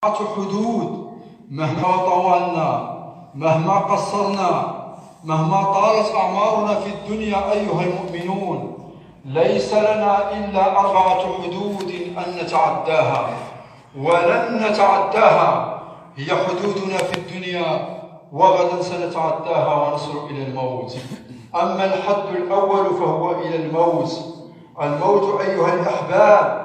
حدود مهما طولنا، مهما قصرنا، مهما طالت أعمارنا في الدنيا أيها المؤمنون، ليس لنا إلا 4 حدود أن نتعداها ولن نتعداها. هي حدودنا في الدنيا، وغدا سنتعداها ونصل إلى الموت. أما الحد الأول فهو إلى الموت. الموت أيها الأحباب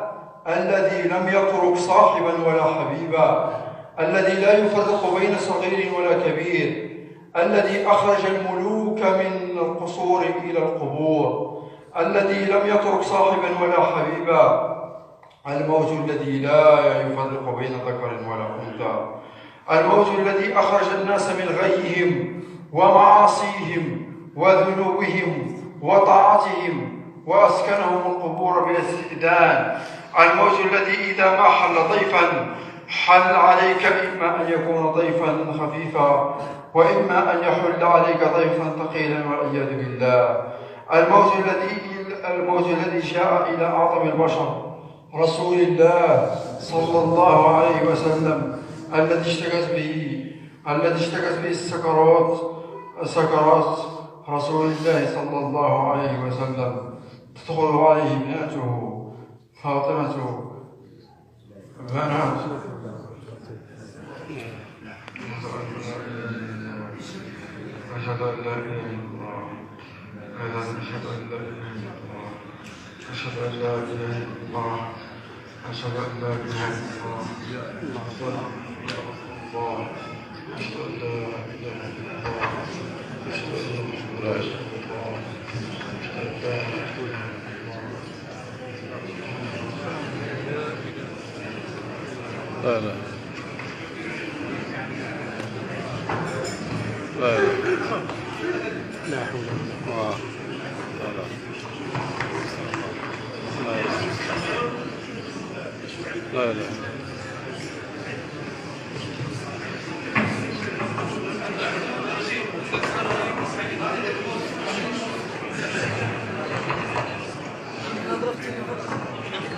الذي لم يترك صاحبا ولا حبيبا، الذي لا يفرق بين صغير ولا كبير، الذي أخرج الملوك من القصور إلى القبور، الذي لم يترك صاحبا ولا حبيبا، الموت الذي لا يفرق بين ذكر ولا أنثى، الموت الذي أخرج الناس من غيهم ومعاصيهم وذنوبهم وطاعتهم وأسكنهم القبور بلا استئذان، الموت الذي إذا ما حل ضيفا حل عليك إما أن يكون ضيفا خفيفا وإما أن يحل عليك ضيفا ثقيلا والعياذ بالله. الموت الذي جاء إلى أعظم البشر رسول الله صلى الله عليه وسلم، الذي اشتكت به سكرات رسول الله صلى الله عليه وسلم، تدخل عليه ابنته فاطمة بنات أشهد أن لا إله إلا الله، أشهد أن لا إله إلا الله، أشهد أن لا إله إلا الله، أشهد أن لا إله إلا الله، أشهد أن لا إله إلا الله، أشهد أن محمدا رسول الله، أشهد أن لا إله إلا الله. لا لا لا لا حول ولا قوة. لا لا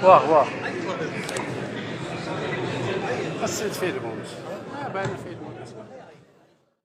واه حسيت فيه الموت. باين فيه.